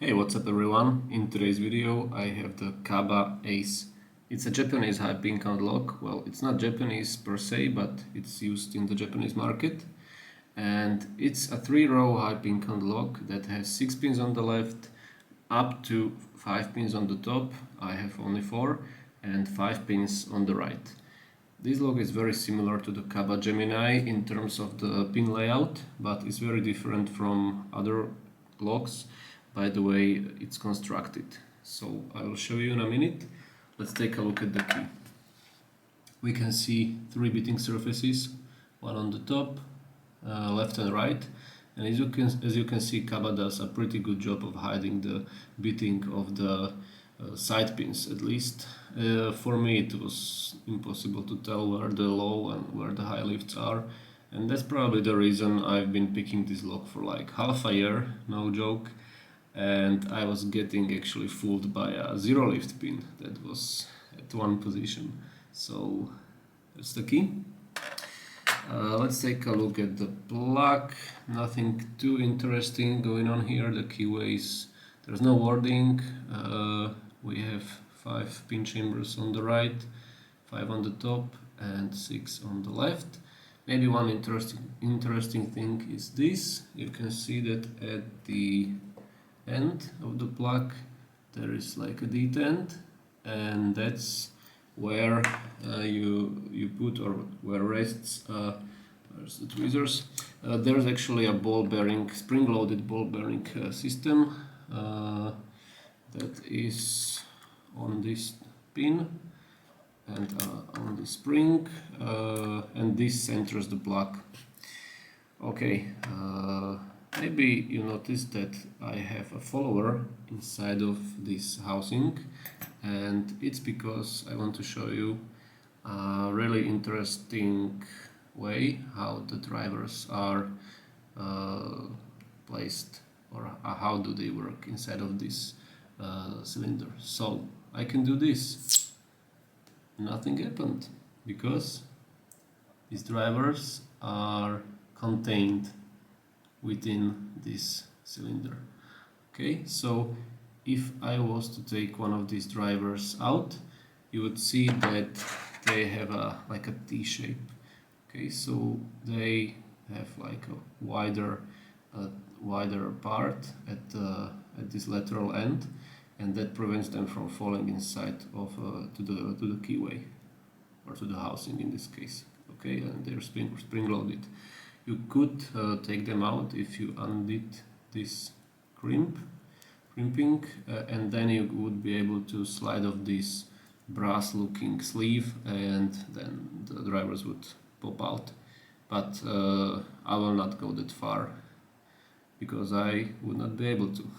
Hey, what's up everyone? In today's video I have the Kaba Ace. It's a Japanese high pin count lock. Well, it's not Japanese per se, but it's used in the Japanese market. And it's a 3-row high pin count lock that has 6 pins on the left, up to 5 pins on the top. I have only 4, and 5 pins on the right. This lock is very similar to the Kaba Gemini in terms of the pin layout, but it's very different from other locks by the way it's constructed. So I will show you in a minute. Let's take a look at the key. We can see 3 beating surfaces, one on the top, left and right, and as you can see, Kaba does a pretty good job of hiding the beating of the side pins. At least for me it was impossible to tell where the low and where the high lifts are, and that's probably the reason I've been picking this lock for like half a year, no joke. And I was getting actually fooled by a 0 lift pin that was at one position. So that's the key. Let's take a look at the plug. Nothing too interesting going on here. The keyways, there's no wording. We have 5 pin chambers on the right, 5 on the top and 6 on the left. Maybe one interesting thing is this. You can see that at the end of the plug there is like a detent, and that's where you put, or where rests where's the tweezers. There's actually a ball bearing, spring-loaded ball bearing system that is on this pin and on the spring, and this centers the plug. Okay, maybe you noticed that I have a follower inside of this housing, and it's because I want to show you a really interesting way how the drivers are placed, or how do they work inside of this cylinder. So I can do this. Nothing happened because these drivers are contained within this cylinder. Okay, so if I was to take one of these drivers out, you would see that they have like a T shape. Okay, so they have like a wider part at this lateral end, and that prevents them from falling inside of to the keyway, or to the housing in this case. Okay, and they're spring loaded. You could take them out if you undid this crimping, and then you would be able to slide off this brass looking sleeve, and then the drivers would pop out. But I will not go that far because I would not be able to.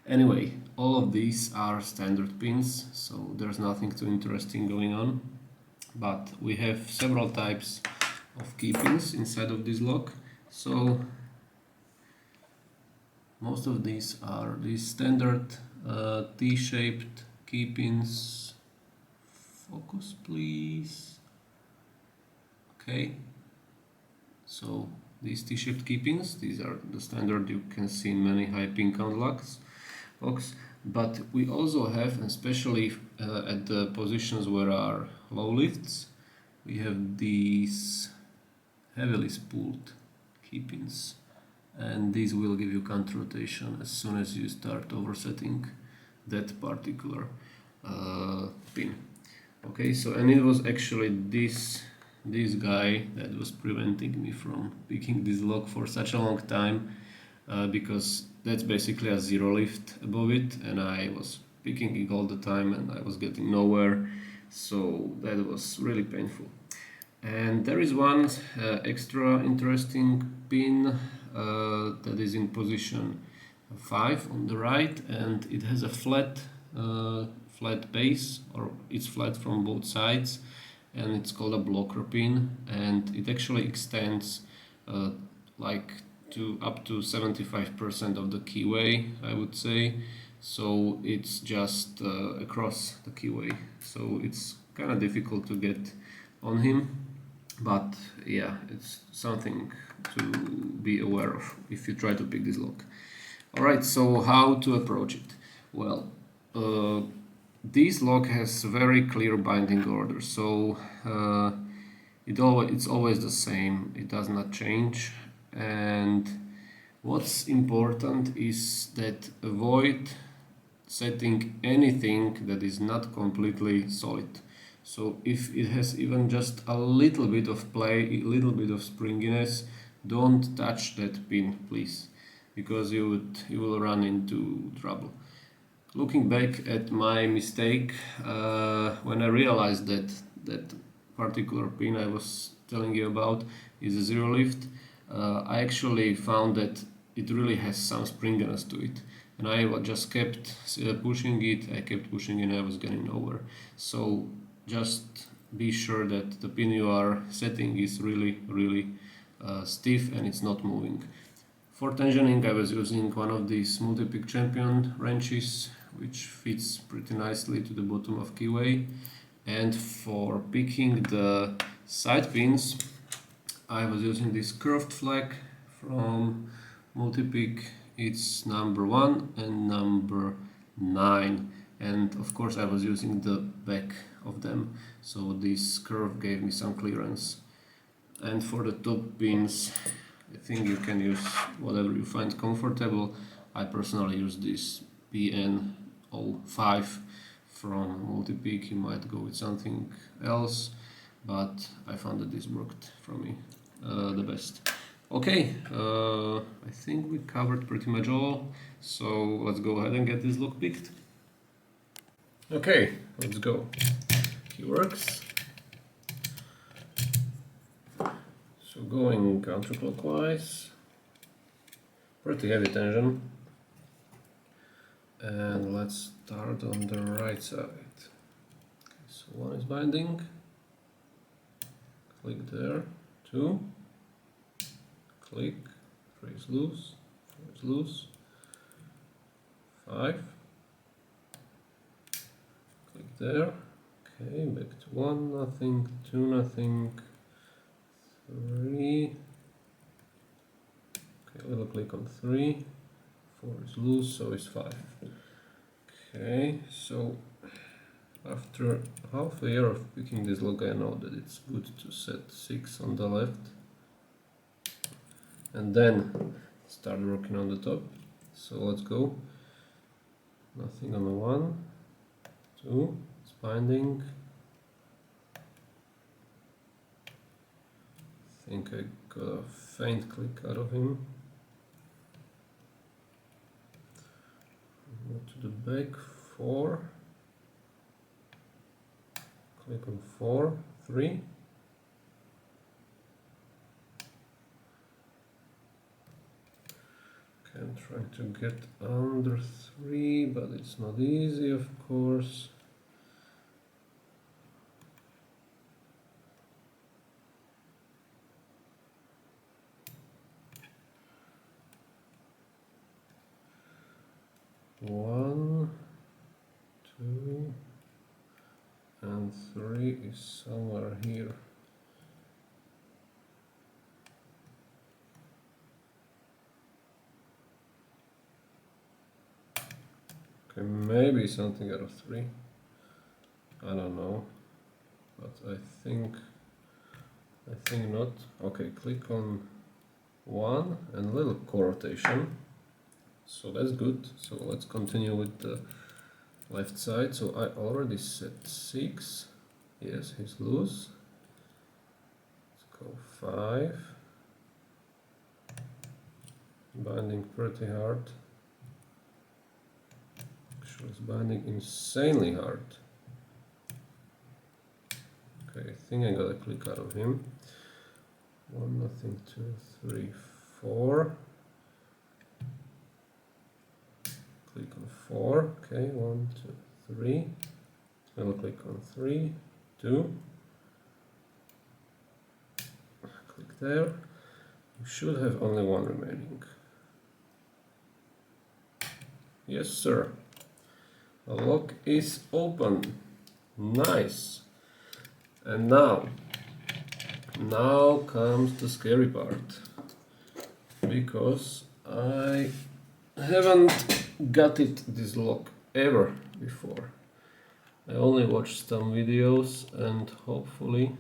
Anyway, all of these are standard pins, so there's nothing too interesting going on, but we have several types of key pins inside of this lock. So most of these are these standard T-shaped key pins. Focus please. Okay, so these T-shaped key pins, these are the standard you can see in many high pin count locks, but we also have, especially at the positions where are low lifts, we have these heavily spooled key pins, and these will give you counter rotation as soon as you start oversetting that particular pin. Okay, so, and it was actually this guy that was preventing me from picking this lock for such a long time, because that's basically a 0 lift above it, and I was picking it all the time and I was getting nowhere, so that was really painful. And there is one extra interesting pin that is in position 5 on the right, and it has a flat base, or it's flat from both sides, and it's called a blocker pin, and it actually extends like to up to 75% of the keyway, I would say. So it's just across the keyway, so it's kind of difficult to get on him, but yeah, it's something to be aware of if you try to pick this lock. Alright, so how to approach it? Well, this lock has very clear binding order, so it's always the same, it does not change. And what's important is that avoid setting anything that is not completely solid. So if it has even just a little bit of play, a little bit of springiness, don't touch that pin, please, because you will run into trouble. Looking back at my mistake, when I realized that that particular pin I was telling you about is a zero lift, I actually found that it really has some springiness to it, and I just kept pushing it. I kept pushing and I was getting nowhere. So just be sure that the pin you are setting is really stiff and it's not moving. For tensioning, I was using one of these multi-pick champion wrenches, which fits pretty nicely to the bottom of keyway. And for picking the side pins, I was using this curved flag from multi-pick. It's number 1 and number 9. And of course I was using the back of them, so this curve gave me some clearance. And for the top pins, I think you can use whatever you find comfortable. I personally use this PN05 from Multipeak. You might go with something else, but I found that this worked for me the best. Okay, I think we covered pretty much all, so let's go ahead and get this lock picked. Okay, let's go. He works. So going counterclockwise, pretty heavy tension, and let's start on the right side. Okay, so 1 is binding, click there, 2, click, 3 is loose, 4 is loose, 5, click there, okay, back to 1, nothing, 2, nothing, 3, okay, little click on 3, 4 is loose, so is 5. Okay, so after half a year of picking this lock, I know that it's good to set 6 on the left and then start working on the top. So let's go. Nothing on the 1, 2, it's binding. I think I got a faint click out of him. Go to the back, 4. Click on 4, 3. Okay, I'm trying to get under 3, but it's not easy, of course. One, 2, and 3 is somewhere here. Okay, maybe something out of 3. I don't know, but I think not. Okay, click on 1 and a little core rotation. So that's good. So let's continue with the left side. So I already set 6. Yes, he's loose. Let's go 5. Binding pretty hard. Actually, it's binding insanely hard. Okay, I think I got a click out of him. 1, nothing, 2, 3, 4. Click on 4, okay, 1, 2, 3. I'll click on 3, 2. Click there. You should have only 1 remaining. Yes, sir. The lock is open. Nice. And now comes the scary part, because I haven't got it this lock ever before. I only watched some videos and hopefully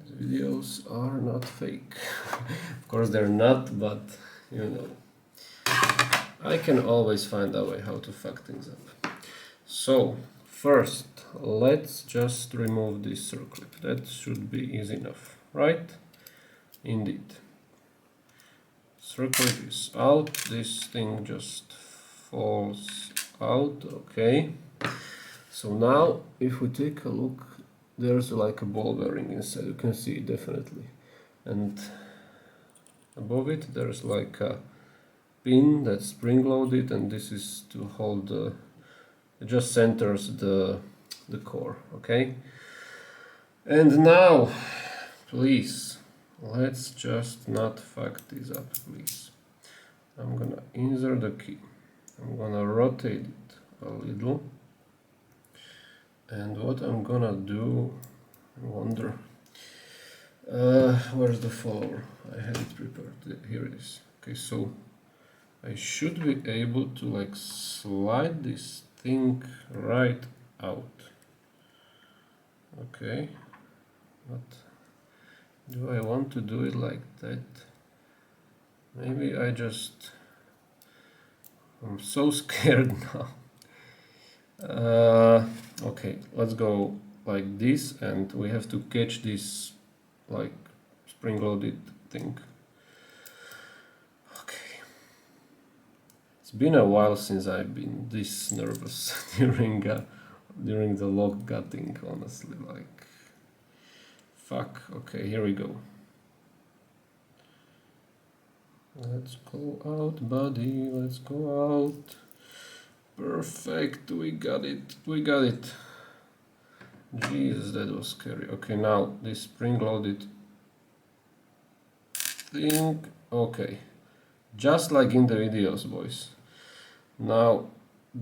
these videos are not fake. Of course they're not, but you know, I can always find a way how to fuck things up. So first, let's just remove this circlip. That should be easy enough, right? Indeed. Circlip is out. This thing just falls out. Okay. So now, if we take a look, there's like a ball bearing inside. You can see it definitely, and above it there's like a pin that's spring loaded, and this is to hold the. It just centers the core. Okay. And now, please, let's just not fuck this up, please. I'm gonna insert the key. I'm gonna rotate it a little. And what I'm gonna do, I wonder, where's the follower? I had it prepared. Here it is. Okay, so I should be able to like slide this thing right out. Okay, but do I want to do it like that? Maybe I'm so scared now. Okay, let's go like this, and we have to catch this like spring-loaded thing. Okay. It's been a while since I've been this nervous during the lock gutting, honestly, like fuck. Okay, here we go. Let's go out, buddy, let's go out. Perfect, we got it, we got it. Jesus, that was scary. Okay, now this spring-loaded thing. Okay, just like in the videos, boys. Now,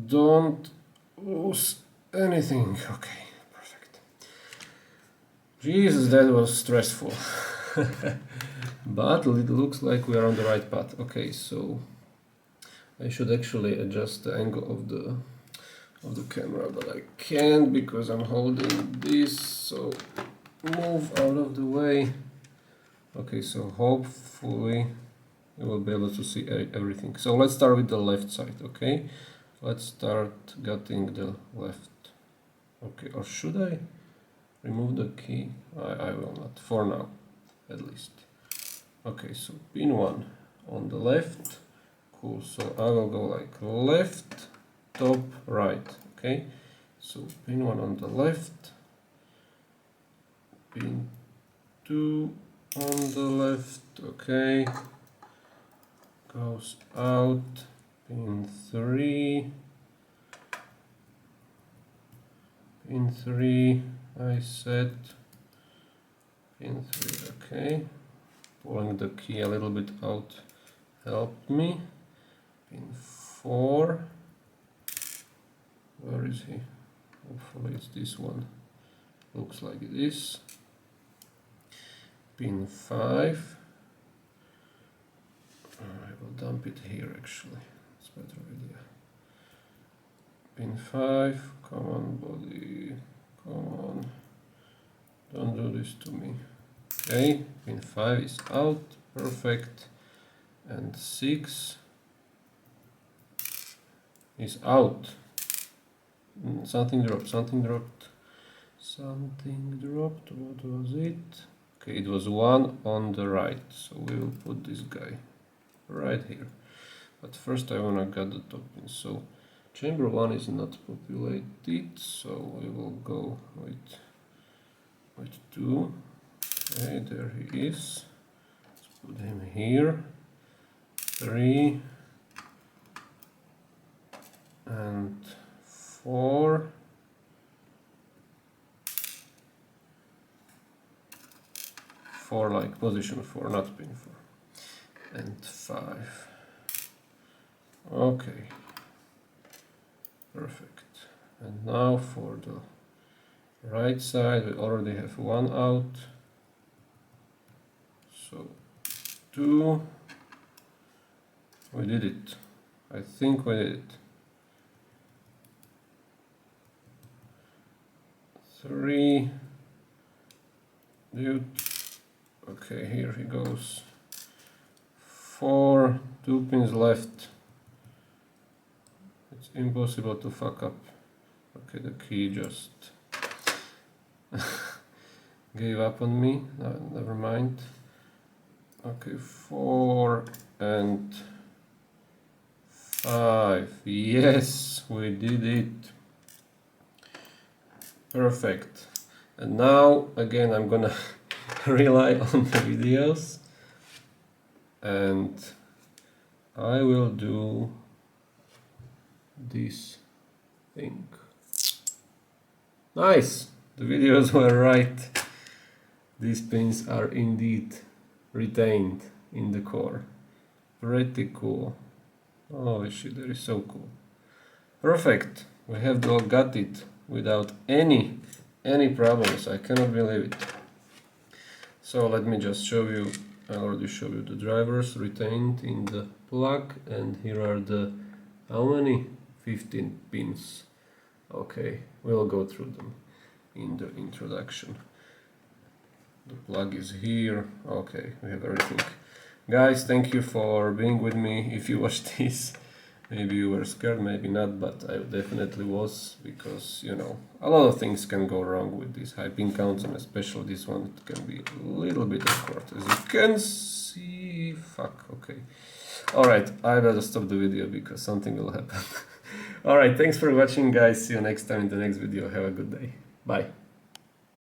don't lose anything. Okay, perfect. Jesus, that was stressful. But it looks like we are on the right path. Okay, so I should actually adjust the angle of the camera, but I can't because I'm holding this, so move out of the way. Okay, so hopefully you will be able to see everything. So let's start with the left side. Okay, let's start gutting the left. Okay, or should I remove the key? I will not, for now at least. Okay, so pin 1 on the left. Cool, so I will go like left, top, right. Okay, so pin 1 on the left, pin 2 on the left. Okay, goes out, pin 3, pin 3, I set, pin 3, okay, pulling the key a little bit out helped me, pin 4, where is he? Hopefully it's this one, looks like it is, pin 5, I will dump it here actually, it's a better idea. Pin 5, come on buddy, come on, don't do this to me. Okay, pin 5 is out, perfect, and 6 is out. Something dropped, something dropped, something dropped, what was it? Okay, it was 1 on the right, so we will put this guy right here. But first I wanna get the top pin, so chamber 1 is not populated, so we will go with 2. Okay, there he is. Let's put him here. 3 and 4. 4 like position 4, not pin 4. And 5. Okay. Perfect. And now for the right side, we already have 1 out. So 2. We did it. I think we did it. 3. Dude. Okay, here he goes. 4. 2 pins left. It's impossible to fuck up. Okay, the key just gave up on me. No, never mind. Okay, 4 and 5. Yes, we did it. Perfect. And now again I'm gonna rely on the videos and I will do this thing. Nice! The videos were right. These pins are indeed retained in the core. Pretty cool. Oh shit, that is so cool. Perfect. We have got it without any problems. I cannot believe it. So let me just show you. I already showed you the drivers retained in the plug, and here are the how many? 15 pins. Okay, we'll go through them in the introduction. The plug is here. Okay, we have everything. Guys, thank you for being with me. If you watched this, maybe you were scared, maybe not, but I definitely was, because, you know, a lot of things can go wrong with these high pin counts, and especially this one can be a little bit awkward, as you can see. Fuck, okay. Alright, I better stop the video because something will happen. Alright, thanks for watching, guys. See you next time in the next video. Have a good day. Bye.